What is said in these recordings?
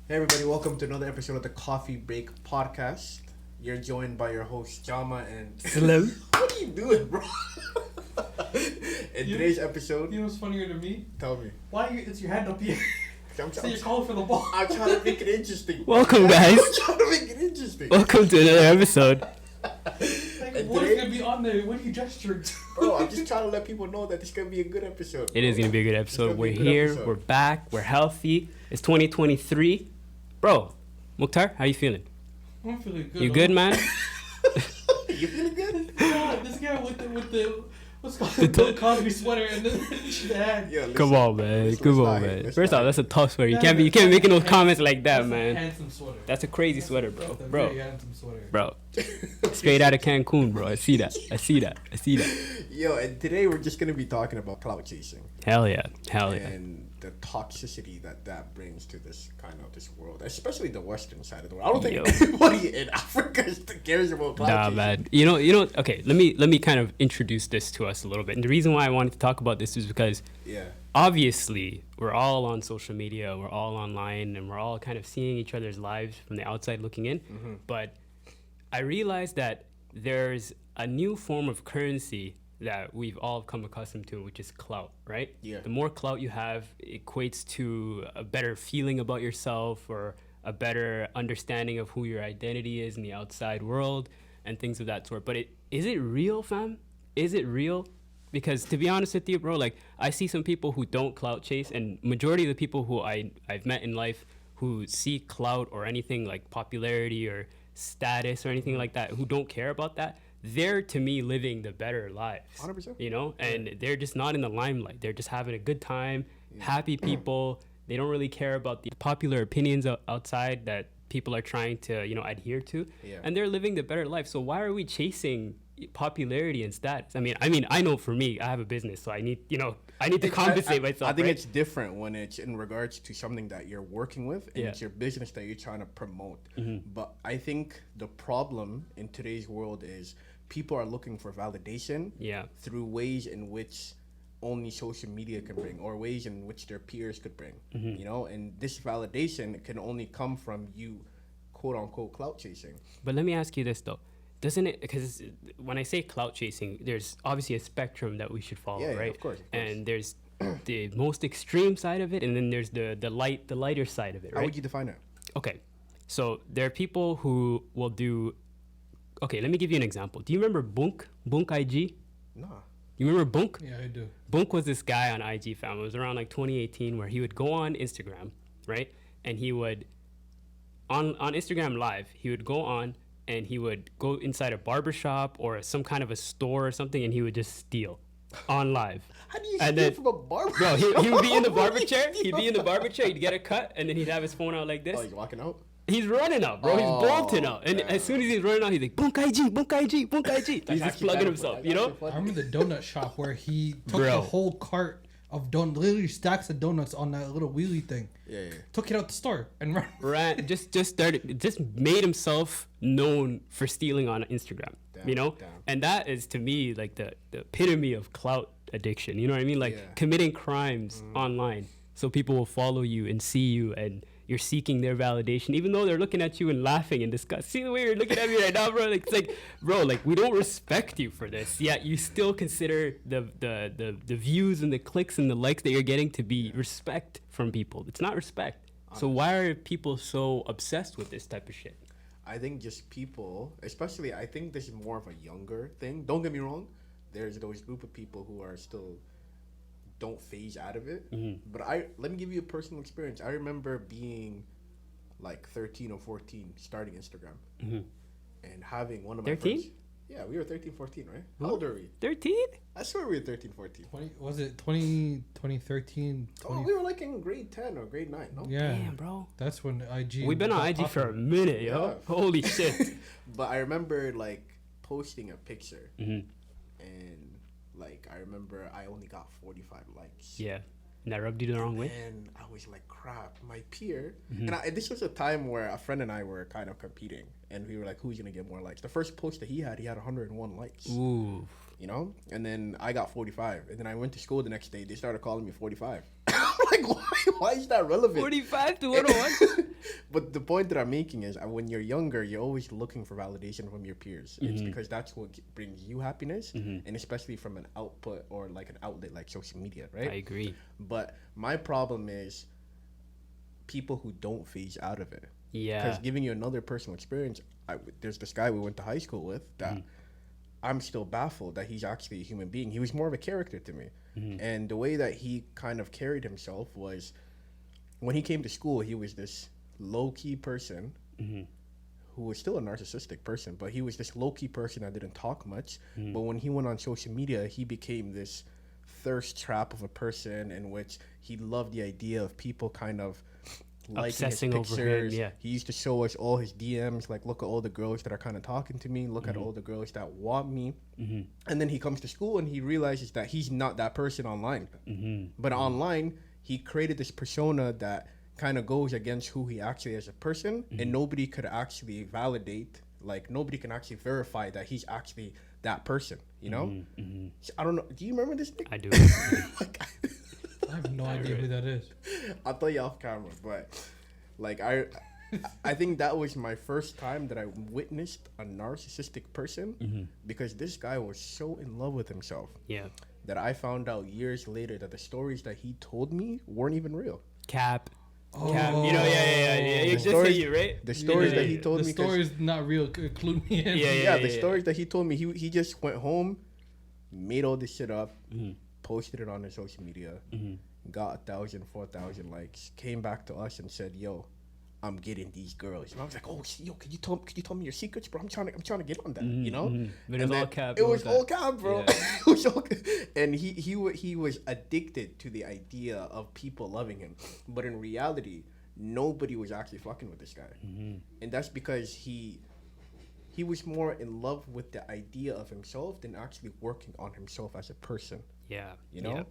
Hey everybody, welcome to another episode of the Coffee Break Podcast. You're joined by your host Jama and Slim. What are you doing, bro? In today's episode, You know what's funnier to me? tell me. It's your hand up here. I'm So you're calling for the ball. I'm trying to make it interesting. Welcome, guys. I'm trying to make it interesting. Welcome to another episode. What is gonna be on there? What are you gesturing to? Bro, I'm just trying to let people know that this is gonna be a good episode. It is going to be a good episode. gonna We're be a good here. episode. We're back. We're healthy. It's 2023. Bro, Mukhtar, how you feeling? I'm feeling good. You good, man? You feeling good? God, this guy with the what's called the Bill Cosby sweater and then the hand. Yeah, listen, Come on, man. let's Come not on, hate, man. let's First not off, that's hate. a tough sweater. You Yeah, can't be that's making those a comments like that, That's a man. handsome sweater. That's a crazy sweater, bro. That's a Bro, very handsome sweater. bro. Straight out of Cancun, bro. I see that. Yo, and today we're just gonna be talking about clout chasing. Hell yeah. Hell yeah. And the toxicity that brings to this world, especially the Western side of the world. I don't think Yo. anybody in Africa cares about clout Nah, chasing. man. You know. Okay, let me kind of introduce this to us a little bit. And the reason why I wanted to talk about this is because Yeah, obviously we're all on social media, we're all online, and we're all kind of seeing each other's lives from the outside looking in. Mm-hmm. But I realized that there's a new form of currency that we've all come accustomed to, which is clout, right? Yeah. The more clout you have equates to a better feeling about yourself or a better understanding of who your identity is in the outside world and things of that sort. But is it real, fam? Is it real? Because to be honest with you, bro, like I see some people who don't clout chase, and majority of the people who I've met in life who see clout or anything like popularity or status or anything like that, who don't care about that, they're to me living the better lives. 100%. You know, and they're just not in the limelight. They're just having a good time, happy people. They don't really care about the popular opinions outside that people are trying to, adhere to. Yeah. And they're living the better life. So why are we chasing popularity and status? I mean, I know for me, I have a business, so I need to compensate myself. I think right? it's different when it's in regards to something that you're working with and Yeah. it's your business that you're trying to promote. Mm-hmm. But I think the problem in today's world is people are looking for validation Yeah. through ways in which only social media can bring, or ways in which their peers could bring. Mm-hmm. You know, and this validation can only come from you, quote unquote, clout chasing. But let me ask you this though. Doesn't it, because when I say clout chasing, there's obviously a spectrum that we should follow, Yeah, right? of course. And there's the most extreme side of it, and then there's the lighter side of it, How right? would you define it? Okay, so there are people who will do. Okay, let me give you an example. Do you remember Bunk IG? Nah. You remember Bunk? Yeah, I do. Bunk was this guy on IG, fam. It was around like 2018, where he would go on Instagram, right? And he would on Instagram Live, he would go on and he would go inside a barbershop or some kind of a store or something, and he would just steal on live. How do you And steal then- from a barber? Bro, he would be in the barber chair. What do you He'd be in the barber chair. He'd get a cut, and then he'd have his phone out like this. Oh, he's walking out? He's running out, bro. Oh, He's bolting out. And damn. as soon as he's running out, he's like, Bunk IG, Bunk IG, Bunk IG. He's just actually plugging kinda himself, funny. you know? That's actually I funny. remember the donut shop where he took Bro. the whole cart of literally stacks of donuts on that little wheelie thing. Yeah. Took it out the store and ran. Just made himself known for stealing on Instagram, Damn, you know? damn. And that is to me like the epitome of clout addiction. You know what I mean? Like Yeah. committing crimes online so people will follow you and see you, and you're seeking their validation, even though they're looking at you and laughing and disgust. See the way you're looking at me right now, bro? Like, it's like, bro, like we don't respect you for this. Yet you still consider the views and the clicks and the likes that you're getting to be respect from people. It's not respect. So why are people so obsessed with this type of shit? I think just people, especially, I think this is more of a younger thing. Don't get me wrong. There's those group of people who are still don't phase out of it. But let me give you a personal experience. I remember being like 13 or 14, starting Instagram, and having one of my 13? friends. Yeah, we were 13, 14, right? How old are we? 13? I swear we were 13, 14. 2013? Oh, we were like in grade 10 or grade 9, no? Yeah. Damn, bro. That's when IG. We've been on got IG for a popular. minute, yo. Yeah. Holy shit. But I remember like posting a picture, Mhm. and like I remember I only got 45 likes. Yeah. And that rubbed you the wrong way? And I was like, crap, my peer. And this was a time where a friend and I were kind of competing. And we were like, who's going to get more likes? The first post that he had 101 likes. Ooh. you know. And then I got 45, and then I went to school the next day. They started calling me 45. Like, why is that relevant? 45 to 101. But the point that I'm making is, when you're younger, you're always looking for validation from your peers. It's because that's what brings you happiness, and especially from an output or like an outlet like social media, right? I agree. But my problem is people who don't phase out of it. Yeah. Because giving you another personal experience, there's this guy we went to high school with that I'm still baffled that he's actually a human being. He was more of a character to me. And the way that he kind of carried himself was, when he came to school, he was this low-key person who was still a narcissistic person, but he was this low-key person that didn't talk much. But when he went on social media, he became this thirst trap of a person in which he loved the idea of people kind of liking obsessing his pictures. over him, yeah. He used to show us all his DMs, like, look at all the girls that are kind of talking to me, look at all the girls that want me. And then he comes to school and he realizes that he's not that person online. But online, he created this persona that kind of goes against who he actually is as a person, and nobody could actually validate, like, nobody can actually verify that he's actually that person, you know? So, I don't know. Do you remember this thing? I do. Like, I have no idea who that is. I'll tell you off camera, but like I think that was my first time that I witnessed a narcissistic person, because this guy was so in love with himself that I found out years later that the stories that he told me weren't even real. Cap. You know, yeah. The Just stories- say you, right? The stories that he told The me. story's not real. Clue me in. The stories that he told me, he just went home, made all this shit up, posted it on his social media, got 1,000, 4,000 likes, came back to us and said, "Yo, I'm getting these girls." And I was like, "Oh, yo, could you tell me your secrets, bro? I'm trying to get on that, you know." But it was all cap. It was all cap, bro. Yeah. It was all cap. And he was addicted to the idea of people loving him, but in reality, nobody was actually fucking with this guy, and that's because he was more in love with the idea of himself than actually working on himself as a person. Yeah. You know? Yeah.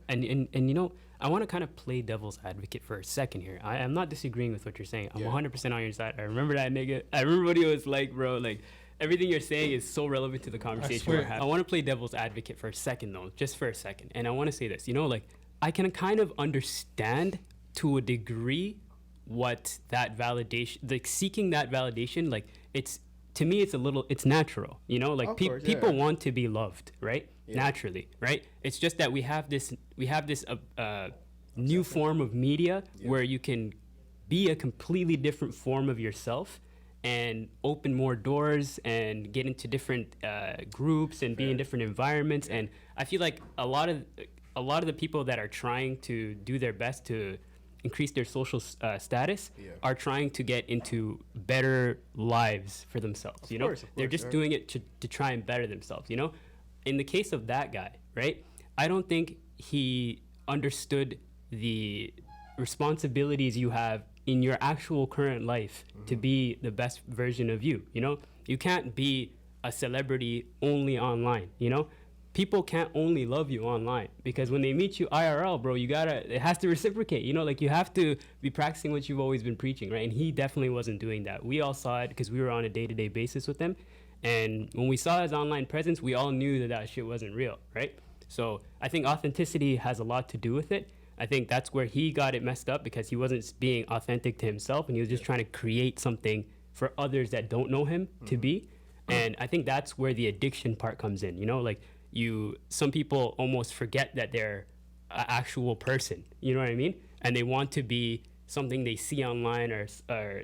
And you know, I want to kind of play devil's advocate for a second here. I'm not disagreeing with what you're saying. I'm 100% on your side. I remember that nigga. I remember what he was like, bro. Like, everything you're saying is so relevant to the conversation we're having. I want to play devil's advocate for a second, though, just for a second. And I want to say this. You know, like, I can kind of understand to a degree what that validation, like, seeking that validation, like, to me, it's natural, you know, like people want to be loved, right? Naturally, right? It's just that we have this new form of media where you can be a completely different form of yourself and open more doors and get into different groups and be in different environments. And I feel like a lot of the people that are trying to do their best to increase their social status are trying to get into better lives for themselves. You know, they're just doing it to try and better themselves. You know, in the case of that guy, right? I don't think he understood the responsibilities you have in your actual current life to be the best version of you. You know, you can't be a celebrity only online. You know, people can't only love you online, because when they meet you IRL, bro, it has to reciprocate, you know, like, you have to be practicing what you've always been preaching, right? And he definitely wasn't doing that. We all saw it because we were on a day-to-day basis with him. And when we saw his online presence, we all knew that shit wasn't real, right? So I think authenticity has a lot to do with it. I think that's where he got it messed up, because he wasn't being authentic to himself, and he was just trying to create something for others that don't know him to be. And I think that's where the addiction part comes in, you know, like, some people almost forget that they're an actual person, you know what I mean? And they want to be something they see online or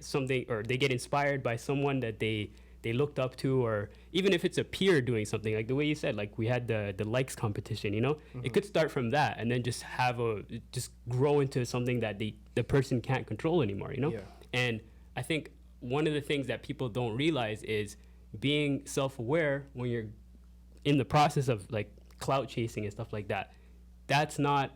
something, or they get inspired by someone that they looked up to, or even if it's a peer doing something, like the way you said, like, we had the likes competition, you know? It could start from that and then just grow into something that the person can't control anymore, you know? And I think one of the things that people don't realize is being self-aware when you're in the process of, like, clout chasing and stuff like that. That's not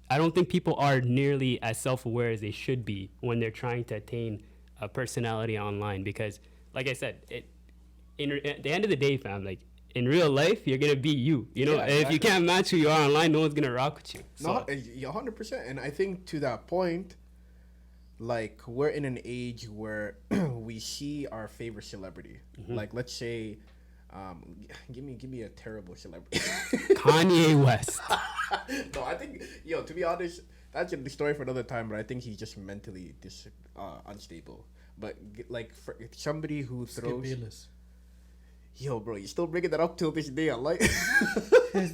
I don't think people are nearly as self-aware as they should be when they're trying to attain a personality online, because, like I said, at the end of the day, fam, like, in real life, you're gonna be you know. And if you can't match who you are online, no one's gonna rock with you. So. No, 100%. And I think to that point, like, we're in an age where we see our favorite celebrity, like, let's say Give me a terrible celebrity. Kanye West. No, I think to be honest, that's the story for another time. But I think he's just mentally unstable. But like for somebody who Skip throws, Bayless. bro, you still bringing that up till this day. I like. He's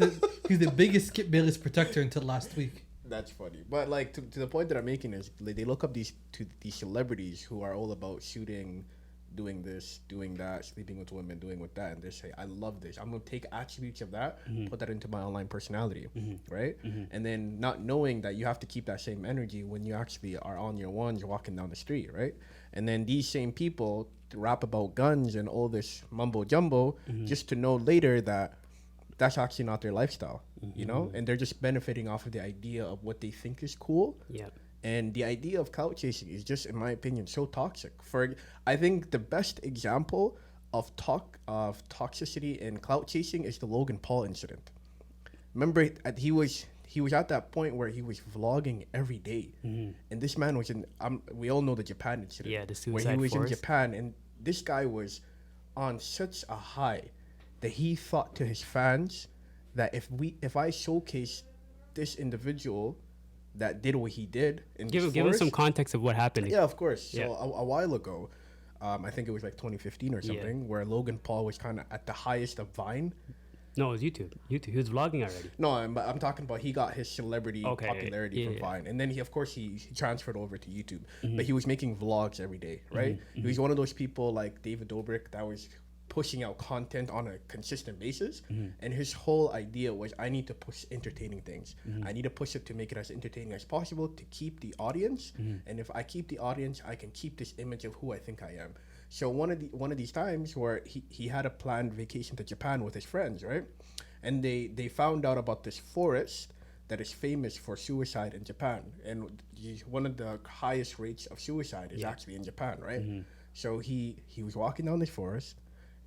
the biggest Skip Bayless protector until last week. That's funny, but like to the point that I'm making is like, they look up these celebrities who are all about shooting, doing this, doing that, sleeping with women, doing with that, and they say, I love this. I'm gonna take attributes of that, put that into my online personality, right? And then not knowing that you have to keep that same energy when you actually are on your ones walking down the street, right? And then these same people rap about guns and all this mumbo jumbo just to know later that that's actually not their lifestyle, you know? And they're just benefiting off of the idea of what they think is cool. Yeah. And the idea of clout chasing is just, in my opinion, so toxic. I think the best example of toxicity in clout chasing is the Logan Paul incident. Remember, he was at that point where he was vlogging every day, and this man was in. We all know the Japan incident. Yeah, the where suicide he was forest. in Japan, and this guy was on such a high that he thought to his fans that if I showcase this individual that did what he did in Give this us forest, some context of what happened. yeah, of course. So Yeah. a while ago, I think it was like 2015 or something, where Logan Paul was kind of at the highest of Vine. No, it was YouTube. He was vlogging already. No, I'm talking about he got his celebrity popularity from yeah. Vine, and then he transferred over to YouTube. But he was making vlogs every day, right? He was one of those people like David Dobrik that was pushing out content on a consistent basis, and his whole idea was, I need to push entertaining things. I need to push it to make it as entertaining as possible to keep the audience, and if I keep the audience, I can keep this image of who I think I am. So one of these times where he had a planned vacation to Japan with his friends, right? And they found out about this forest that is famous for suicide in Japan, and one of the highest rates of suicide is actually in Japan, right? So he was walking down this forest,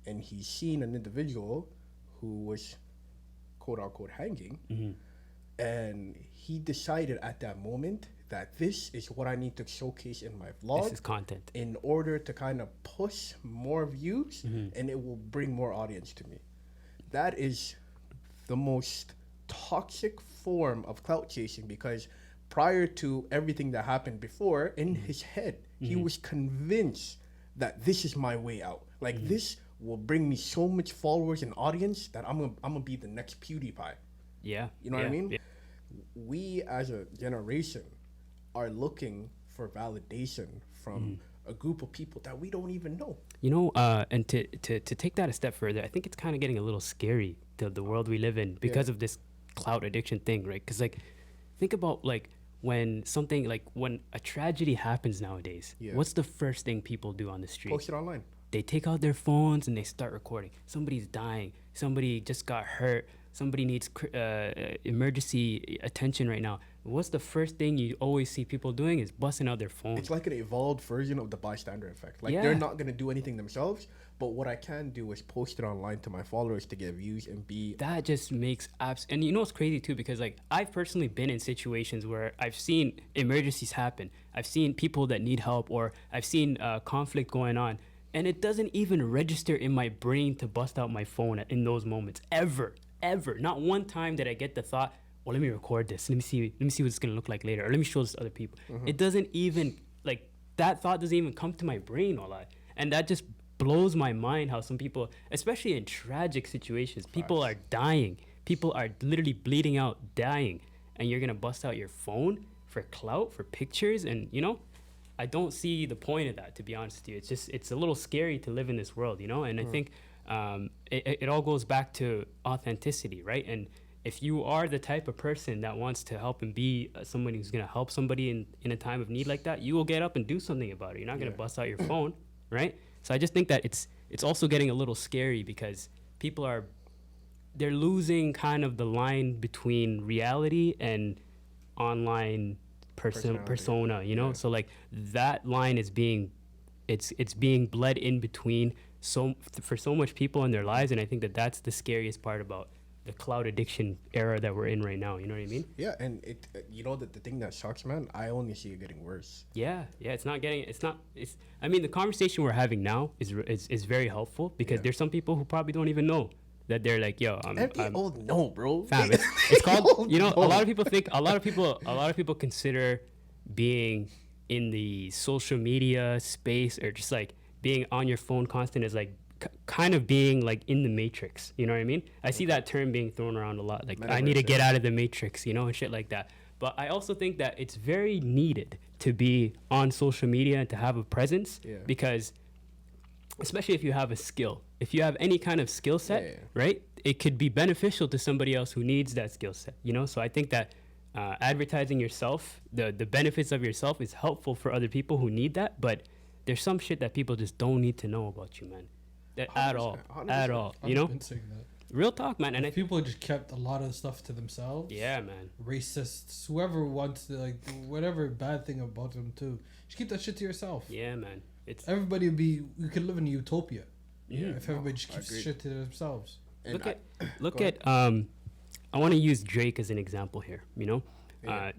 and he's seen an individual who was quote unquote hanging, and he decided at that moment that this is what I need to showcase in my vlog. This is content. In order to kind of push more views, and it will bring more audience to me. That is the most toxic form of clout chasing, because prior to everything that happened before, in his head, he was convinced that this is my way out. Like this will bring me so much followers and audience that I'm gonna be the next PewDiePie. Yeah. You know what I mean? Yeah. We as a generation are looking for validation from a group of people that we don't even know. You know, and to take that a step further, I think it's kind of getting a little scary, the world we live in, because of this clout addiction thing, right? Because like, think about like when a tragedy happens nowadays, what's the first thing people do on the street? Post it online. They take out their phones and they start recording. Somebody's dying. Somebody just got hurt. Somebody needs emergency attention right now. What's the first thing you always see people doing is busting out their phone. It's like an evolved version of the bystander effect. Like they're not going to do anything themselves, but what I can do is post it online to my followers to get views and be... That just makes and you know what's crazy too, because like I've personally been in situations where I've seen emergencies happen. I've seen people that need help, or I've seen conflict going on. And it doesn't even register in my brain to bust out my phone in those moments. Ever. Not one time did I get the thought, well, let me record this. Let me see what it's going to look like later. Or let me show this to other people. It doesn't even, like, that thought doesn't even come to my brain, and that just blows my mind how some people, especially in tragic situations, people are dying. People are literally bleeding out, dying. And you're going to bust out your phone for clout, for pictures, and, you know, I don't see the point of that, to be honest with you. It's a little scary to live in this world, you know? And I think it all goes back to authenticity, right? And if you are the type of person that wants to help and be somebody who's going to help somebody in a time of need like that, you will get up and do something about it. You're not going to bust out your phone, right? So I just think that it's also getting a little scary, because people they're losing kind of the line between reality and online persona, you know? So like that line is being bled in between for so much people in their lives, and I think that's the scariest part about the cloud addiction era that we're in right now. You know what I mean? Yeah, and the thing that sucks, man, I only see it getting worse. Yeah, it's not getting, I mean, the conversation we're having now is very helpful because there's some people who probably don't even know that they're like, yo, No, bro. fam, it's called, you know, a lot of people consider being in the social media space or just like being on your phone constant as like kind of being like in the matrix. You know what I mean? I see that term being thrown around a lot. Like, I need to get out of the matrix, you know, and shit like that. But I also think that it's very needed to be on social media and to have a presence because especially if you have a skill, if you have any kind of skill set, right? It could be beneficial to somebody else who needs that skill set, you know? So I think that advertising yourself, the benefits of yourself is helpful for other people who need that, but there's some shit that people just don't need to know about you, man. At all, you know? I've been saying that. Real talk, man. And if people just kept a lot of stuff to themselves. Yeah, man. Racists, whoever wants to, like, whatever bad thing about them too, just keep that shit to yourself. Yeah, man. It's everybody would be. We could live in a utopia. Yeah. If everybody just keeps shit to themselves. And look at. I want to use Drake as an example here. You know,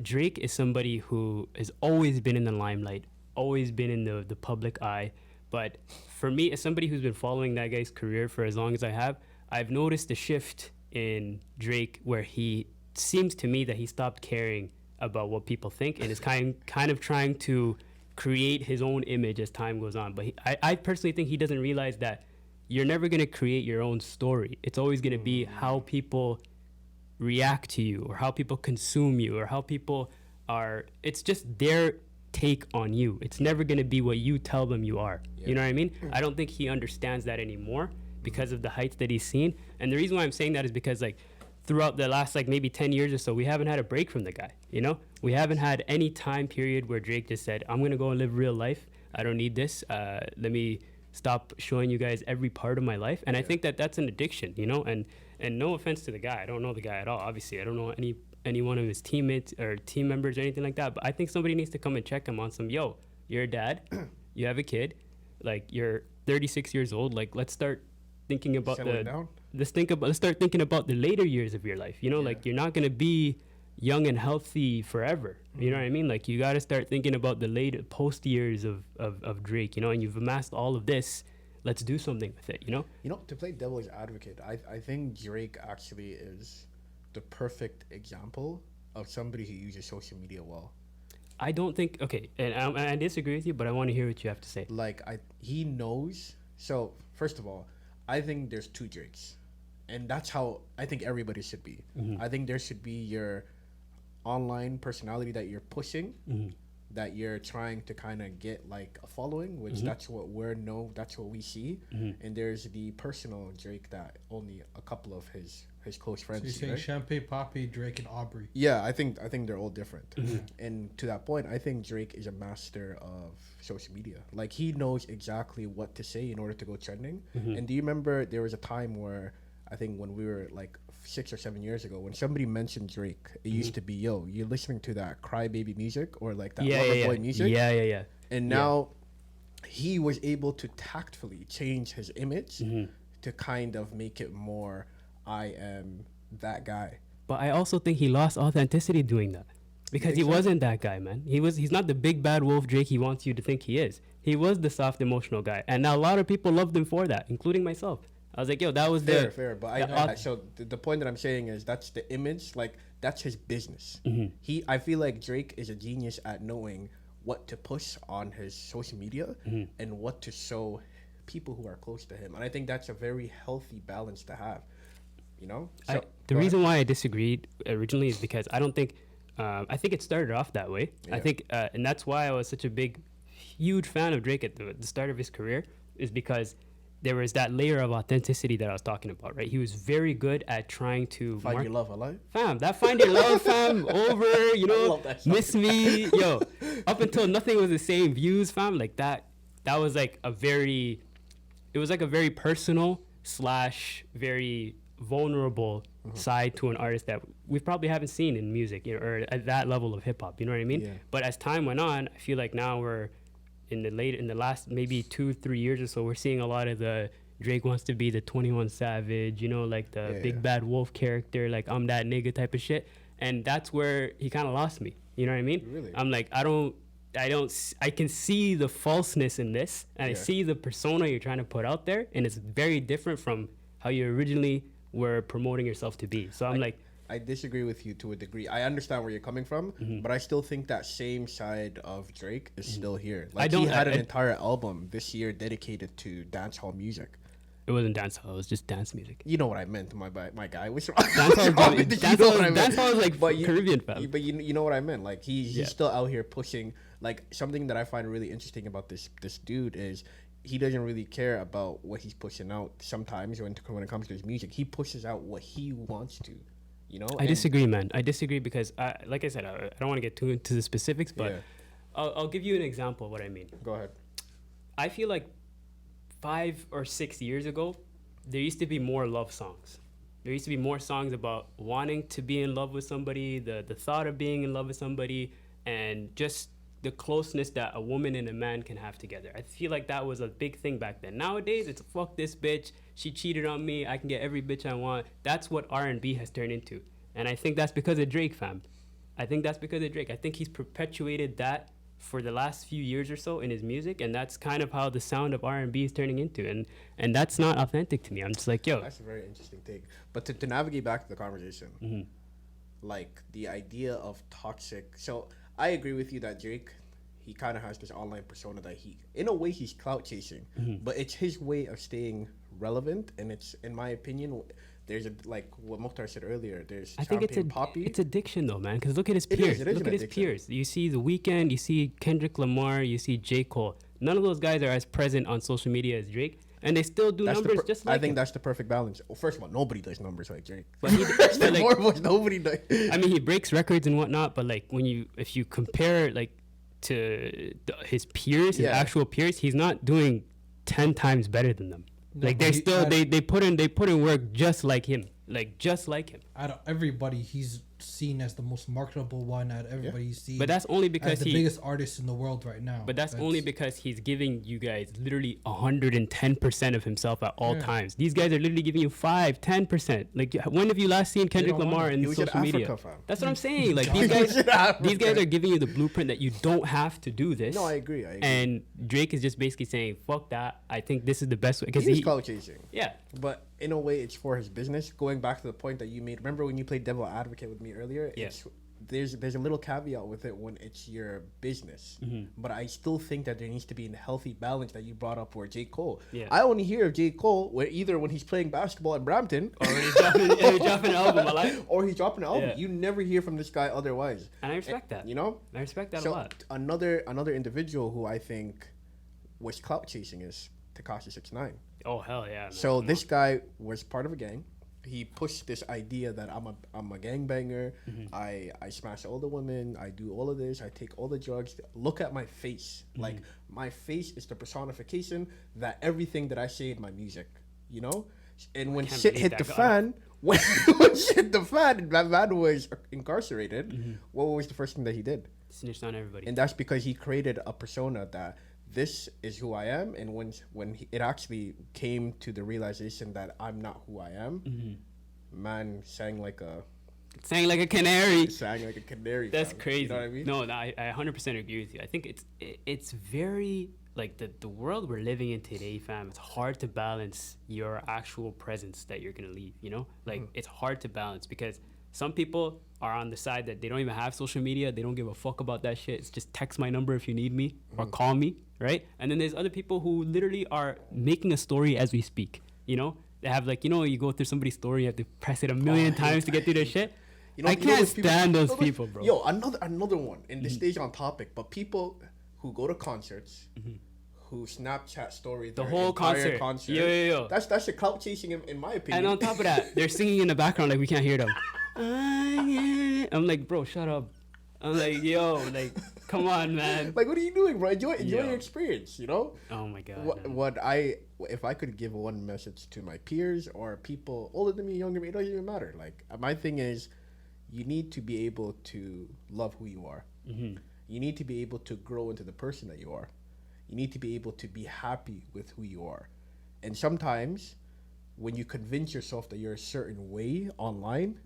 Drake is somebody who has always been in the limelight, always been in the public eye. But for me, as somebody who's been following that guy's career for as long as I have, I've noticed a shift in Drake where he seems to me that he stopped caring about what people think and is kind of trying to create his own image as time goes on. But I personally think he doesn't realize that you're never going to create your own story. It's always going to be how people react to you or how people consume you or how people are. It's just their take on you. It's never going to be what you tell them you are. You know what I mean? I don't think he understands that anymore because of the heights that he's seen. And the reason why I'm saying that is because like throughout the last like maybe 10 years or so, we haven't had a break from the guy, you know? We haven't had any time period where Drake just said, I'm going to go and live real life. I don't need this. Let me stop showing you guys every part of my life. And I think that that's an addiction, you know? And no offense to the guy. I don't know the guy at all. Obviously, I don't know any one of his teammates or team members or anything like that. But I think somebody needs to come and check him on some, yo, you're a dad. You have a kid. Like, you're 36 years old. Like, let's start thinking about let's start thinking about the later years of your life. You know, like you're not gonna be young and healthy forever. You know what I mean? Like you gotta start thinking about the later post years of Drake, you know, and you've amassed all of this. Let's do something with it, you know? You know, to play devil's advocate, I think Drake actually is the perfect example of somebody who uses social media well. I don't think and I disagree with you, but I want to hear what you have to say. Like he knows. So first of all, I think there's two Drakes, and that's how I think everybody should be. I think there should be your online personality that you're pushing, that you're trying to kind of get like a following, which that's what that's what we see. And there's the personal Drake that only a couple of his close friends. So you're saying Champagne Poppy, Drake, and Aubrey. Yeah, I think they're all different. And to that point, I think Drake is a master of social media. Like he knows exactly what to say in order to go trending. And do you remember there was a time where I think when we were like 6 or 7 years ago, when somebody mentioned Drake, it used to be, yo, you're listening to that crybaby music or like that lover boy music. Yeah. And now he was able to tactfully change his image to kind of make it more, I am that guy. But I also think he lost authenticity doing that. Because he wasn't that guy, man. He's not the big bad wolf Drake he wants you to think he is. He was the soft emotional guy. And now a lot of people loved him for that, including myself. I was like, yo, that was fair. But so the point that I'm saying is that's the image, like that's his business. I feel like Drake is a genius at knowing what to push on his social media and what to show people who are close to him. And I think that's a very healthy balance to have. You know? So, the reason why I disagreed originally is because I don't think I think it started off that way. I think and that's why I was such a huge fan of Drake at the start of his career, is because there was that layer of authenticity that I was talking about, right? He was very good at trying to find your love alive. Fam, that find your love, fam, over, you know, miss me, yo. Up until Nothing Was the Same, Views, fam, like that was like a very personal / very vulnerable side to an artist that we probably haven't seen in music, you know, or at that level of hip hop, you know what I mean? But as time went on, I feel like now we're in the last maybe 2-3 years or so, we're seeing a lot of the Drake wants to be the 21 Savage, you know, like the big bad wolf character, like I'm that nigga type of shit. And that's where he kind of lost me. You know what I mean? Really? I'm like, I can see the falseness in this, and I see the persona you're trying to put out there, and it's very different from how you originally were promoting yourself to be. So I'm like, I disagree with you to a degree. I understand where you're coming from, but I still think that same side of Drake is still here. Like, he had an entire album this year dedicated to dancehall music. It wasn't dancehall, it was just dance music. You know what I meant, my guy. What's wrong? Dancehall is like Caribbean, fam. But you know what I meant. Like, he's still out here pushing. Like, something that I find really interesting about this dude is he doesn't really care about what he's pushing out. Sometimes when it comes to his music, he pushes out what he wants to. You know, I disagree, man. I disagree because, like I said, I don't want to get too into the specifics, but I'll give you an example of what I mean. Go ahead. I feel like 5 or 6 years ago, there used to be more love songs. There used to be more songs about wanting to be in love with somebody, the thought of being in love with somebody, and just the closeness that a woman and a man can have together. I feel like that was a big thing back then. Nowadays, it's fuck this bitch. She cheated on me. I can get every bitch I want. That's what R&B has turned into. And I think that's because of Drake, fam. I think that's because of Drake. I think he's perpetuated that for the last few years or so in his music, and that's kind of how the sound of R&B is turning into. And that's not authentic to me. I'm just like, yo. That's a very interesting take. But to navigate back to the conversation, like the idea of toxic. So I agree with you that Drake, he kind of has this online persona that in a way, he's clout chasing, but it's his way of staying relevant. And it's, in my opinion, there's like what Mukhtar said earlier. There's I think it's addiction though, man. Because look at his peers. Look at his peers. You see The Weeknd, you see Kendrick Lamar, you see J. Cole. None of those guys are as present on social media as Drake, and they still do numbers just like. I think that's the perfect balance. Well, first of all, nobody does numbers like Drake. But nobody does. I mean, he breaks records and whatnot, but like if you compare like to his peers, his actual peers, he's not doing 10 times better than them. No, like they put in work just like him. Out of everybody, he's seen as the most marketable one. Out of everybody, he's seen. But that's only because he's the biggest artist in the world right now. But that's only because he's giving you guys literally 110% of himself at all times. These guys are literally giving you 5-10%. Like, when have you last seen Kendrick Lamar in social media? That's what I'm saying. Like, these guys are giving you the blueprint that you don't have to do this. No, I agree. And Drake is just basically saying, "Fuck that. I think this is the best way." Because he's clout chasing. Yeah. But in a way, it's for his business. Going back to the point that you made, remember when you played devil advocate with me earlier? Yeah. There's a little caveat with it when it's your business. But I still think that there needs to be a healthy balance that you brought up for J. Cole. Yeah. I only hear of J. Cole either when he's playing basketball at Brampton, or he's dropping an album, or he's dropping an album. Yeah. You never hear from this guy otherwise. And I respect that. You know? I respect that a lot. Another individual who I think was clout chasing is Tekashi 6ix9ine. Oh hell yeah! Man. So this guy was part of a gang. He pushed this idea that I'm a gangbanger. I smash all the women. I do all of this. I take all the drugs. Look at my face. Like, my face is the personification that everything that I say in my music. You know. And when shit hit the fan, when shit hit the fan, that man was incarcerated. What was the first thing that he did? Snitched on everybody. And that's because he created a persona that this is who I am. And when it actually came to the realization that I'm not who I am, man sang like a canary. That's crazy. You know what I mean? No, I 100% agree with you. I think it's very like the world we're living in today, fam. It's hard to balance your actual presence that you're gonna leave. You know, like it's hard to balance because some people are on the side that they don't even have social media. They don't give a fuck about that shit. It's just text my number if you need me or call me, right? And then there's other people who literally are making a story as we speak. You know, they have like, you know, you go through somebody's story, you have to press it a million times to get through their shit. I can't stand those people, bro. Yo, another one in the stage on topic, but people who go to concerts, who Snapchat story the whole concert. Yo. That's a clout chasing in my opinion. And on top of that, they're singing in the background like we can't hear them. I'm like, bro, shut up. I'm like, yo, like, come on, man. Like, what are you doing, bro? Enjoy your experience, you know? Oh my god. If I could give one message to my peers or people older than me, younger than me, it doesn't even matter. Like, my thing is, you need to be able to love who you are. You need to be able to grow into the person that you are. You need to be able to be happy with who you are. And sometimes when you convince yourself that you're a certain way online,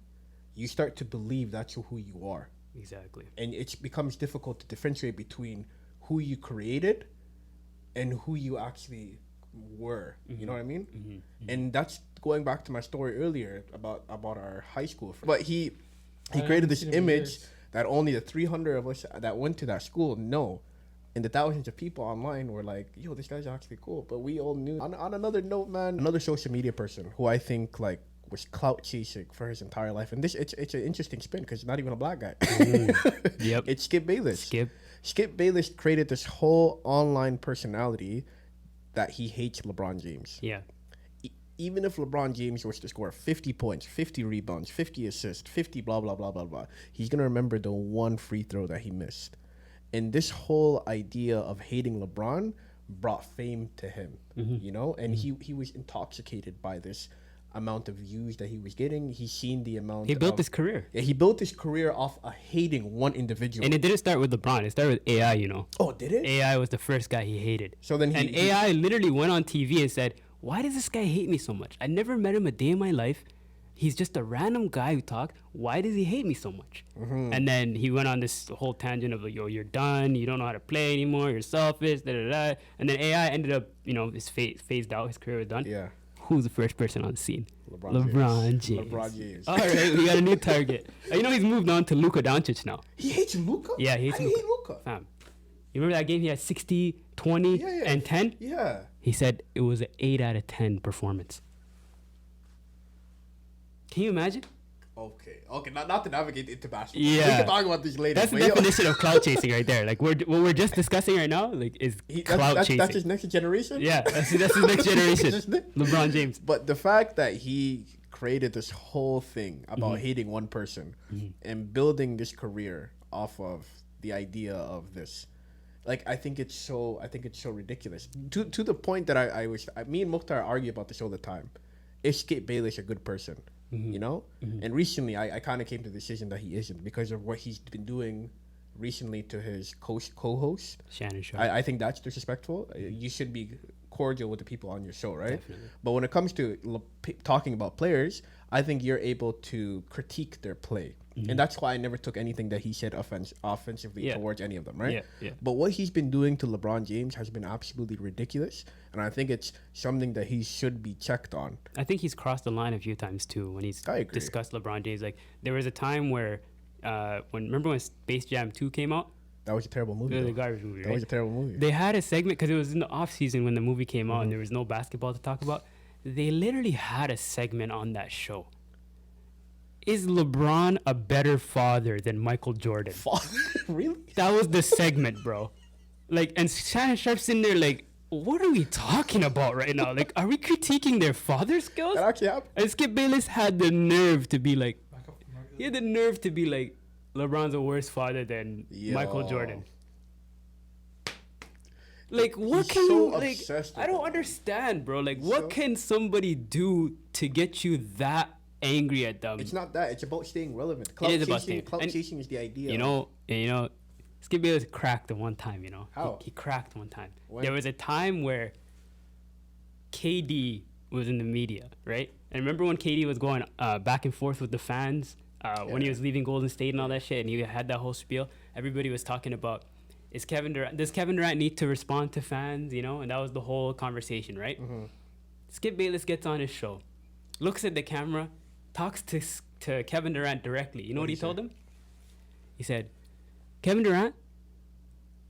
you start to believe that's who you are. Exactly. And it becomes difficult to differentiate between who you created and who you actually were. You know what I mean? And that's going back to my story earlier about our high school. But he created this image that only the 300 of us that went to that school know. And the thousands of people online were like, yo, this guy's actually cool. But we all knew. On another note, man, another social media person who I think like was clout chasing for his entire life. And it's an interesting spin because he's not even a black guy. Yep. It's Skip Bayless. Skip Bayless created this whole online personality that he hates LeBron James. Yeah. Even if LeBron James was to score 50 points, 50 rebounds, 50 assists, 50 blah, blah, blah, blah, blah, he's going to remember the one free throw that he missed. And this whole idea of hating LeBron brought fame to him, you know? And he was intoxicated by this amount of views that he was getting. He's seen the amount. He built his career. Yeah, he built his career off of hating one individual. And it didn't start with LeBron. It started with AI, you know. Oh, did it? AI was the first guy he hated. So then AI literally went on TV and said, why does this guy hate me so much? I never met him a day in my life. He's just a random guy who talked. Why does he hate me so much? And then he went on this whole tangent of like, yo, you're done. You don't know how to play anymore. You're selfish. Da, da, da. And then AI ended up, you know, his phased out. His career was done. Yeah. Who's the first person on the scene? LeBron James. All right, we got a new target. You know, he's moved on to Luka Doncic now. He hates Luka? Yeah, he hates Luka. I hate Luka. Fam. You remember that game? He had 60, 20, and 10? Yeah. He said it was an 8 out of 10 performance. Can you imagine? Okay. Not to navigate into basketball. Yeah. We can talk about this later. That's the definition of clout chasing right there. Like what we're just discussing right now, like is clout chasing. That's his next generation? Yeah, that's his next generation. LeBron James. But the fact that he created this whole thing about hating one person and building this career off of the idea of this, like I think it's so ridiculous. To the point that me and Mukhtar argue about this all the time. Is Skip Bayless a good person? You know? And recently I kind of came to the decision that he isn't because of what he's been doing recently to his co-host. Shannon Sharp. I think that's disrespectful. You should be cordial with the people on your show, right? Definitely. But when it comes to talking about players, I think you're able to critique their play. And that's why I never took anything that he said offensively towards any of them, right? Yeah. But what he's been doing to LeBron James has been absolutely ridiculous. And I think it's something that he should be checked on. I think he's crossed the line a few times too when he's discussed LeBron James. Like there was a time where remember when Space Jam 2 came out? That was a terrible movie. The garbage movie, right? That was a terrible movie. They had a segment because it was in the off season when the movie came out and there was no basketball to talk about. They literally had a segment on that show. Is LeBron a better father than Michael Jordan? Really? That was the segment, bro. Like, and Shannon Sharp's in there like, what are we talking about right now? Like, are we critiquing their father skills? That actually happened. And Skip Bayless had the nerve to be like, LeBron's a worse father than Michael Jordan. Like, what can so you, like, I don't understand, bro. Like, what can somebody do to get you that angry at them? It's not that. It's about staying relevant. It is about staying. Clout chasing is the idea. You know, Skip Bayless cracked the one time, you know. How? He cracked one time. When? There was a time where KD was in the media, right? And remember when KD was going back and forth with the fans when he was leaving Golden State and all that shit, and he had that whole spiel? Everybody was talking about, does Kevin Durant need to respond to fans, you know? And that was the whole conversation, right? Skip Bayless gets on his show, looks at the camera, talks to Kevin Durant directly. You know what he told him? He said, Kevin Durant,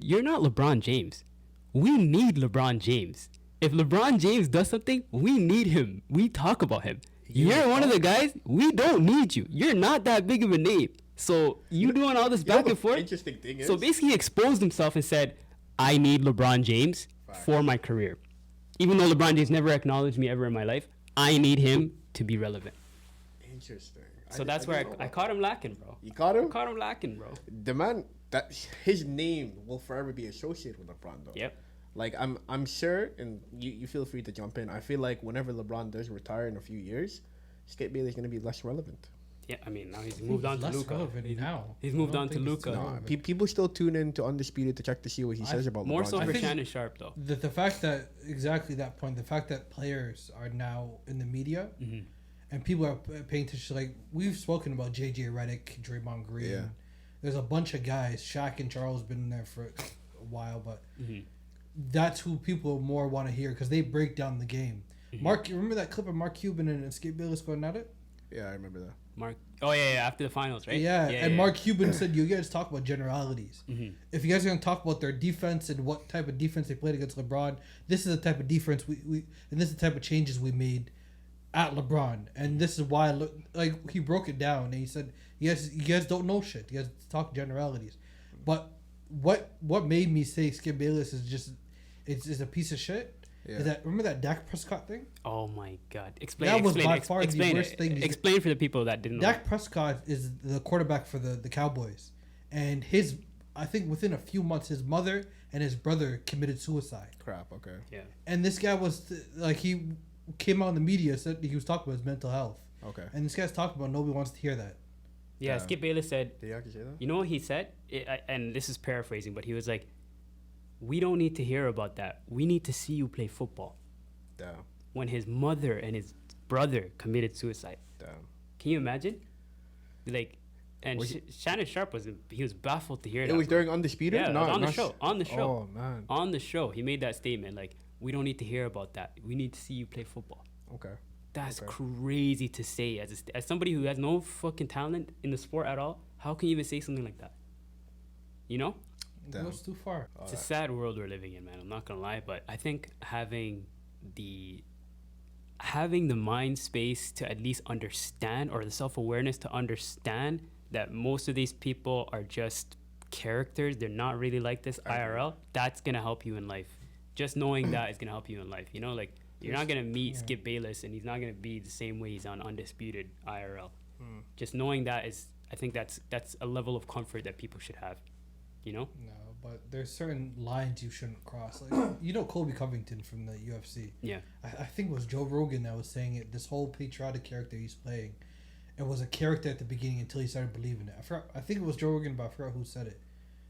you're not LeBron James. We need LeBron James. If LeBron James does something, we need him. We talk about him. You're one of the guys. We don't need you. You're not that big of a name. So you doing all this back and forth. Interesting thing is, so basically he exposed himself and said, I need LeBron James for my career. Even though LeBron James never acknowledged me ever in my life, I need him to be relevant. Interesting. So that's where I caught him lacking, bro. You caught him? Caught him lacking, bro. The man, that his name will forever be associated with LeBron, though. Yep. Like I'm sure, and you feel free to jump in. I feel like whenever LeBron does retire in a few years, Skip Bayless is gonna be less relevant. Yeah, I mean, now he's moved on to less Luka. relevant now. He's moved I don't on to think it's Luka. too No, relevant. people still tune in to Undisputed to check to see what he says about More LeBron so James. for think- Shannon Sharp, though. The fact that exactly that point, the fact that players are now in the media Mhm. and people are paying attention. Like we've spoken about JJ Redick, Draymond Green. Yeah. There's a bunch of guys. Shaq and Charles been in there for a while, but Mhm. that's who people more want to hear because they break down the game. Mhm. Mark, remember that clip of Mark Cuban and Skip Bayless going at it? Yeah, I remember that. Mark. Oh yeah, after the finals, right? Yeah, and Mark Cuban said, "You guys talk about generalities. Mhm. If you guys are going to talk about their defense and what type of defense they played against LeBron, this is the type of defense we and this is the type of changes we made at LeBron, and this is why like he broke it down and he said, you guys don't know shit. You guys talk generalities, but what made me say Skip Bayless is just it's a piece of shit. Yeah. Is that remember that Dak Prescott thing? Oh my God! Explain. That was explain, by ex- far the explain worst it. thing he's- Explain for the people that didn't know. Dak Prescott is the quarterback for the Cowboys, and I think within a few months, his mother and his brother committed suicide. Crap. Okay. Yeah. And this guy was like, he came out in the media, said he was talking about his mental health, Okay. and this guy's talking about nobody wants to hear that. Yeah. Yeah. Skip Bayless said, Did you actually say that? you know what he said? And this is paraphrasing, but he was like, "We don't need to hear about that. We need to see you play football." Damn. When his mother and his brother committed suicide. Damn. Can you imagine? Like, and Was Shannon Sharp was baffled to hear It that. was during Undisputed. Yeah, it was on the show. On the show. Oh man. On the show, he made that statement like, "We don't need to hear about that. We need to see you play football." Okay. That's Okay. crazy to say as somebody who has no fucking talent in the sport at all. How can you even say something like that? You know, It Damn. goes too far. it's a sad world we're living in, man. I'm not gonna lie, but I think having the mind space to at least understand, or the self-awareness to understand that most of these people are just characters, they're not really like this IRL, that's gonna help you in life. Just knowing that is gonna help you in life, you know, like you're not gonna meet Yeah. Skip Bayless and he's not gonna be the same way he's on Undisputed IRL. Hmm. Just knowing that is, I think that's a level of comfort that people should have, you know. No, but there's certain lines you shouldn't cross. Like you know, Colby Covington from the UFC. Yeah. I think it was Joe Rogan that was saying it. This whole patriotic character he's playing, it was a character at the beginning until he started believing it. I think it was Joe Rogan, but I forgot who said it.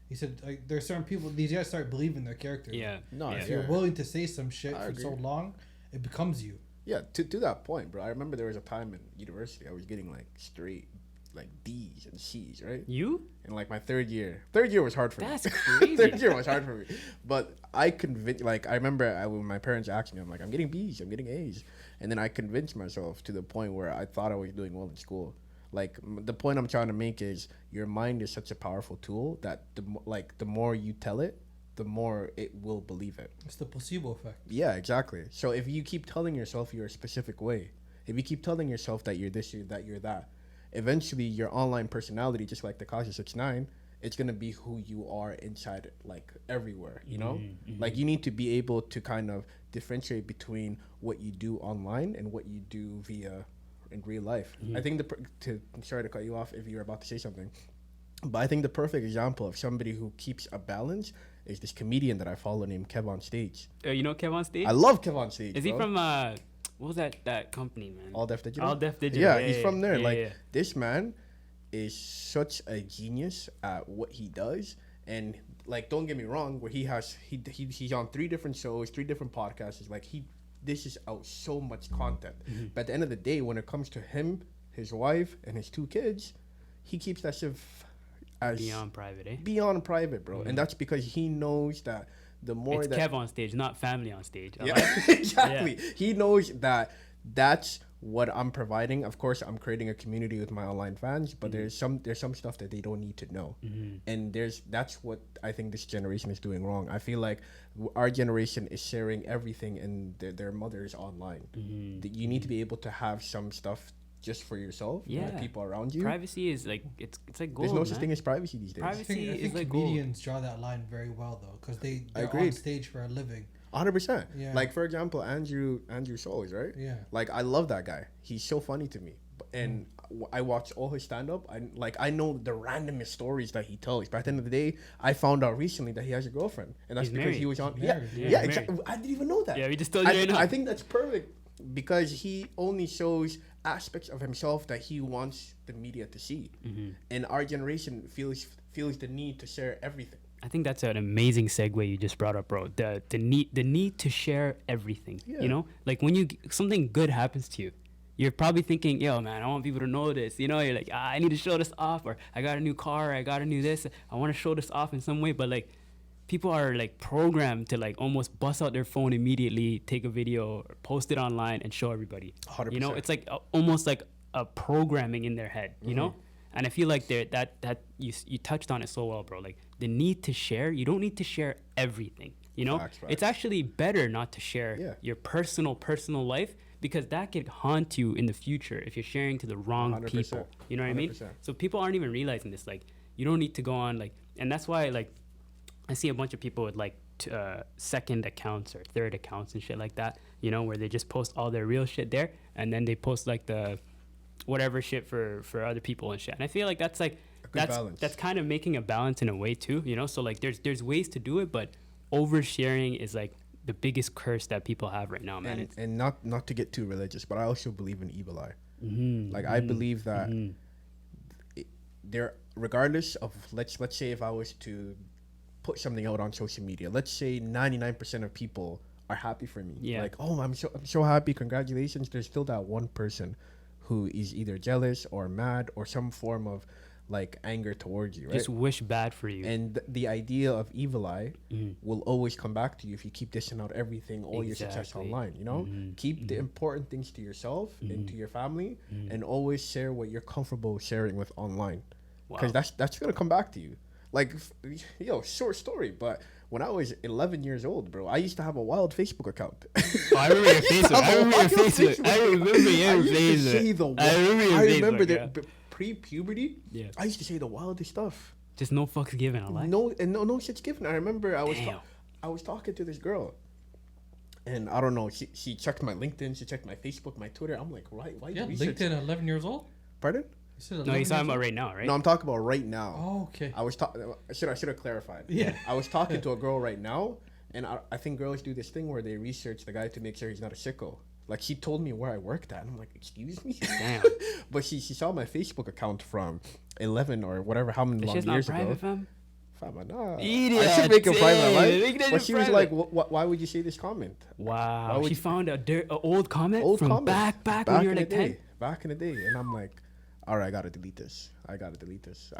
He said like there's certain people, these guys start believing their character. Yeah. No, yeah. If you're willing to say some shit I for so agree. long, it becomes you. Yeah. To that point, bro. I remember there was a time in university I was getting like straight like D's and C's, right? You? In like my third year. Third year was hard for That's me. crazy. Third year was hard for me. But I convinced, like, I remember when my parents asked me, I'm like, I'm getting B's, I'm getting A's. And then I convinced myself to the point where I thought I was doing well in school. Like, the point I'm trying to make is your mind is such a powerful tool that, the more you tell it, the more it will believe it. It's the placebo effect. Yeah, exactly. So if you keep telling yourself you're a specific way, if you keep telling yourself that you're this, you're that, you're that, eventually your online personality, just like the Kashi 69, it's gonna be who you are inside, like everywhere. You know, like you need to be able to kind of differentiate between what you do online and what you do via in real life. I think sorry to cut you off if you're about to say something, but I think the perfect example of somebody who keeps a balance is this comedian that I follow named Kev on Stage. You know Kev on Stage? I love Kev on Stage. Is he bro. from what was that company, man? All Def Digital? All Def Digital. Yeah, he's from there. Yeah, like yeah. this man is such a genius at what he does, and like don't get me wrong, where he's on 3 different shows, 3 different podcasts. It's like he dishes out so much content. But at the end of the day, when it comes to him, his wife, and his 2 kids, he keeps that shit as Beyond private, eh? beyond private, bro. And that's because he knows that the more It's that Kev on Stage, not family on stage. I yeah, like- exactly. He knows that that's what I'm providing. Of course, I'm creating a community with my online fans, but there's some stuff that they don't need to know, and that's what I think this generation is doing wrong. I feel like our generation is sharing everything and their mothers online. You need to be able to have some stuff just for yourself, and the Yeah. people around you. Privacy is like it's like gold. There's no such man. thing as privacy these days. I Privacy think is like gold. comedians draw that line very well though, because they're on Agreed. stage for a living. 100%. Yeah. Like for example, Andrew Scholes, right? Yeah. Like I love that guy. He's so funny to me, and I watch all his stand up. I know the randomest stories that he tells. But at the end of the day, I found out recently that he has a girlfriend, and that's He's because married. he was on. He's Yeah, married, yeah, yeah. He's exactly. I didn't even know that. Yeah, we just told you right now. I think that's perfect because he only shows aspects of himself that he wants the media to see. And our generation feels the need to share everything. I think that's an amazing segue you just brought up, bro. The need to share everything. Yeah. You know, like when something good happens to you, you're probably thinking, yo, man, I want people to know this. You know, you're like, I need to show this off, or I got a new car, I got a new this. I want to show this off in some way. But like, people are like programmed to like almost bust out their phone immediately, take a video, or post it online, and show everybody. 100%. You know, it's like almost like a programming in their head. You know, and I feel like that you touched on it so well, bro. Like the need to share. You don't need to share everything. You know, Facts. it's actually better not to share your personal life, because that could haunt you in the future if you're sharing to the wrong 100%. people. You know what I mean? 100%. So people aren't even realizing this. Like, you don't need to go on like, and that's why like I see a bunch of people with like second accounts or third accounts and shit like that. You know, where they just post all their real shit there, and then they post like the whatever shit for other people and shit. And I feel like that's like that's kind of making a balance in a way too. You know, so like there's ways to do it, but oversharing is like the biggest curse that people have right now, man. And not to get too religious, but I also believe in evil eye. Like I believe that there, regardless of let's say if I was to put something out on social media, let's say 99% of people are happy for me. Yeah. Like, oh, I'm so happy, congratulations. There's still that one person who is either jealous or mad or some form of like anger towards you, right? Just wish bad for you. And the idea of evil eye will always come back to you if you keep dishing out everything, all your success online, you know? Keep the important things to yourself and to your family, and always share what you're comfortable sharing with online. Because that's going to come back to you. Like, short story, but when I was 11 years old, bro, I used to have a wild Facebook account. Oh, I remember your Facebook. I remember your Facebook. I remember that pre-puberty. Yeah. I used to say the wildest stuff. Just no fucks given. I like. No shit's given. I remember I was talking to this girl, and I don't know. She checked my LinkedIn. She checked my Facebook, my Twitter. I'm like, why? Yeah, LinkedIn at 11 years old. Pardon? No, he's talking about right now, right? No, I'm talking about right now. Oh, okay. I was should have clarified. Yeah. I was talking to a girl right now, and I think girls do this thing where they research the guy to make sure he's not a sicko. Like, she told me where I worked at, and I'm like, excuse me? Damn. But she saw my Facebook account from 11 or whatever, how many long years not ago. private, fam? Fam, nah. Idiot. I should make it private, Make right? it But she was private. like, why would you say this comment? Wow. She found a old comment Old from comment. back when you were like 10? Back in the day. And I'm like, all right, I got to delete this. I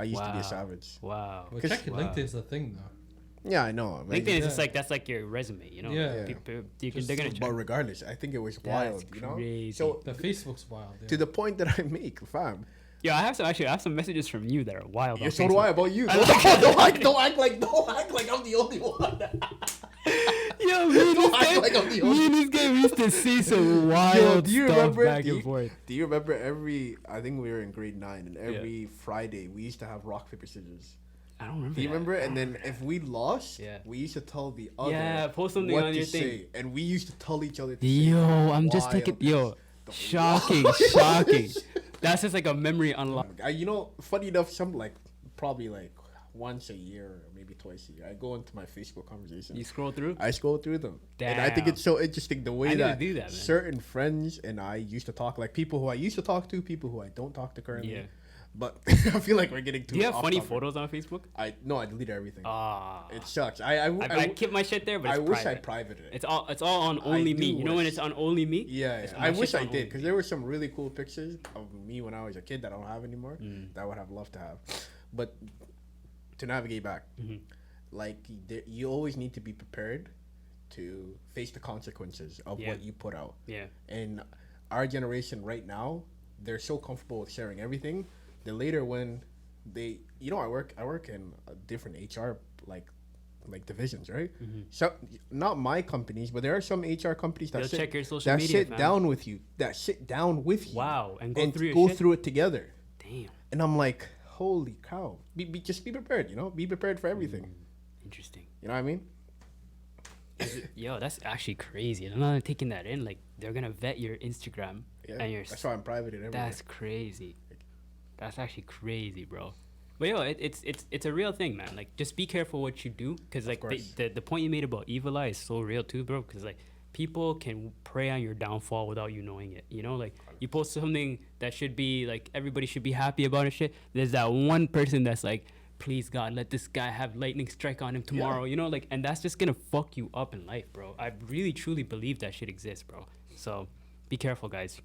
used to be a savage. Wow. Well, checking LinkedIn's the thing, though. Yeah, I know. LinkedIn is just like, that's like your resume, you know? Yeah. People, they're going to check. But regardless, I think it was wild, you know? Crazy. So The Facebook's wild. Yeah. to the point that I make, fam. Yeah, I have some messages from you that are wild. Yeah, on so do Facebook. I about you. Don't act like I'm the only one. Yo, me and Don't act like I'm the only me and this guy, we used to see some wild stuff back and forth. Do you remember I think we were in grade 9, and every Friday we used to have rock, paper, scissors. I don't remember. Do you that. remember? And then if we lost, we used to tell the other post something what on to your thing. say. And we used to tell each other to Yo, say I'm just taking. Yo, the shocking. That's just like a memory unlock. You know, funny enough, probably once a year or maybe twice a year, I go into my Facebook conversations. You scroll through? I scroll through them. Damn. And I think it's so interesting the way I need to that, do that, man. certain friends and I used to talk, like people who I used to talk to, people who I don't talk to currently. Yeah. But I feel like we're getting too. Do you have off funny topic. photos on Facebook? I deleted everything. Ah. It sucks. I keep my shit there, but it's I wish private. I privated it. It's all on only me. do You know when wish. it's on only me? Yeah, My I wish shit's I on did, only because me. there were some really cool pictures of me when I was a kid that I don't have anymore. That I would have loved to have. But to navigate back, you always need to be prepared to face the consequences of what you put out. Yeah. And our generation right now, they're so comfortable with sharing everything. Then later when I work in different HR like divisions, right? So not my companies, but there are some HR companies that check your social media, sit fam. down with you. Wow, and go through your go shit? through it together. Damn. And I'm like, holy cow! Just be prepared, you know. Be prepared for everything. Interesting. You know what I mean? Yo, that's actually crazy. I'm not taking that in. Like, they're gonna vet your Instagram and your. That's why I'm private and everything. That's crazy. That's actually crazy, bro. But yo, it's a real thing, man. Like, just be careful what you do, because like course. the point you made about evil eye is so real too, bro. Because like people can prey on your downfall without you knowing it. You know, like you post something that should be like everybody should be happy about and shit. There's that one person that's like, please God, let this guy have lightning strike on him tomorrow. You know, like, and that's just gonna fuck you up in life, bro. I really truly believe that shit exists, bro. So be careful, guys.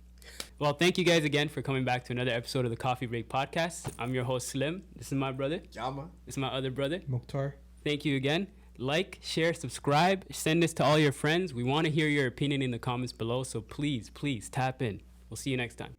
Well, thank you guys again for coming back to another episode of the Coffee Break Podcast. I'm your host, Slim. This is my brother. Jama. This is my other brother. Mukhtar. Thank you again. Like, share, subscribe. Send this to all your friends. We want to hear your opinion in the comments below. So please, please tap in. We'll see you next time.